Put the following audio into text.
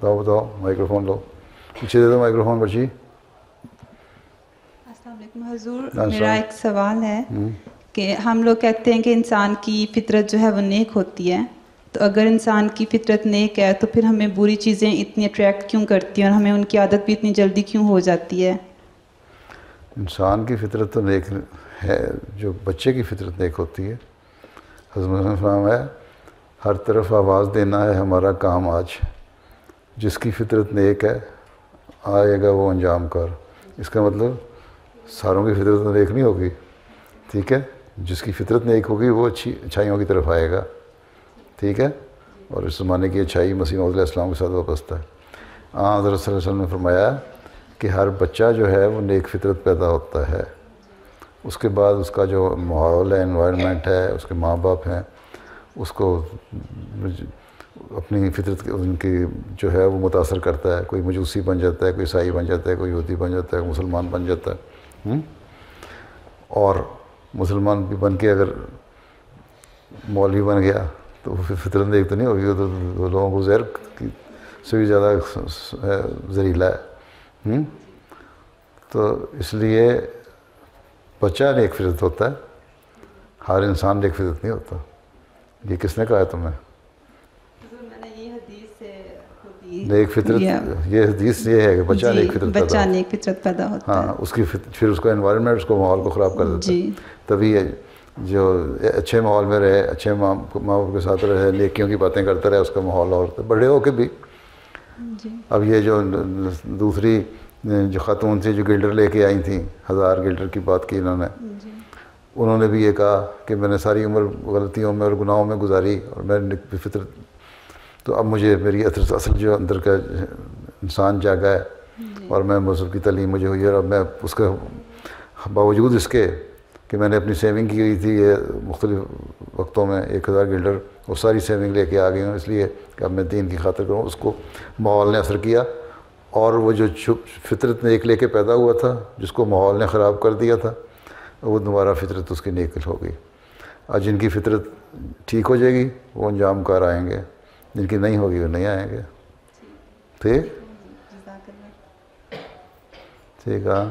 بتاؤ مائکروفون لو, پیچھے دے دو مائکروفون بچی. السلام علیکم حضور, میرا ایک سوال ہے کہ ہم لوگ کہتے ہیں کہ انسان کی فطرت جو ہے وہ نیک ہوتی ہے, تو اگر انسان کی فطرت نیک ہے تو پھر ہمیں بری چیزیں اتنی اٹریکٹ کیوں کرتی ہیں اور ہمیں ان کی عادت بھی اتنی جلدی کیوں ہو جاتی ہے؟ انسان کی فطرت تو نیک ہے, جو بچے کی فطرت نیک ہوتی ہے. حضرت فرام ہے ہر طرف آواز دینا ہے ہمارا کام آج, جس کی فطرت نیک ہے آئے گا وہ انجام کر. اس کا مطلب ساروں کی فطرت تو نیک نہیں ہوگی, ٹھیک ہے, جس کی فطرت نیک ہوگی وہ اچھائیوں کی طرف آئے گا, ٹھیک ہے. اور اس زمانے کی اچھائی مسیح موعود علیہ السلام کے ساتھ وابستہ ہے. حضرت صلی اللہ علیہ وسلم نے فرمایا کہ ہر بچہ جو ہے وہ نیک فطرت پیدا ہوتا ہے, اس کے بعد اس کا جو ماحول ہے, انوائرمنٹ ہے, اس کے ماں باپ ہیں, اس کو اپنی فطرت ان کی جو ہے وہ متاثر کرتا ہے. کوئی مجوسی بن جاتا ہے, کوئی عیسائی بن جاتا ہے, کوئی یہودی بن جاتا ہے, کوئی مسلمان بن جاتا ہے. اور مسلمان بھی بن کے اگر مولوی بن گیا تو وہ فطرت نیک تو نہیں ہوگی, تو لوگوں کو زہر سے بھی زیادہ زہریلا ہے. تو اس لیے بچہ نیک فطرت ہوتا ہے, ہر انسان نیک فطرت نہیں ہوتا. یہ کس نے کہا ہے تمہیں؟ میں نے یہ حدیث سے نیک فطرت, یہ حدیث یہ ہے کہ بچہ نیک فطرت پیدا بچہ نیک فطرت پیدا ہوتا ہے. ہاں, اس کی پھر اس کا انوائرمنٹ اس کو ماحول کو خراب کر دیتا ہے. تبھی جو اچھے ماحول میں رہے, اچھے ماں باپ کے ساتھ رہے, نیکیوں کی باتیں کرتا رہے, اس کا ماحول اور بڑے ہو کے بھی. اب یہ جو دوسری جو خاتون تھی جو گلڈر لے کے آئی تھیں, 1000 گلڈر کی بات کی انہوں نے بھی یہ کہا کہ میں نے ساری عمر غلطیوں میں اور گناہوں میں گزاری اور میں فطرت, تو اب مجھے میری اصل جو اندر کا انسان جاگا ہے اور میں مذہب کی تعلیم مجھے ہوئی ہے, اور میں اس کا باوجود اس کے کہ میں نے اپنی سیونگ کی ہوئی تھی یہ مختلف وقتوں میں 1000 گلڈر, وہ ساری سیونگ لے کے آ گئی ہوں اس لیے کہ اب میں دین کی خاطر کروں. اس کو ماحول نے اثر کیا, اور وہ جو فطرت نیک لے کے پیدا ہوا تھا جس کو ماحول نے خراب کر دیا تھا, وہ دوبارہ فطرت اس کی نیک ہو گئی. آج جن کی فطرت ٹھیک ہو جائے گی وہ انجام کار آئیں گے, جن کی نہیں ہوگی وہ نہیں آئیں گے. ٹھیک ٹھیک ہے.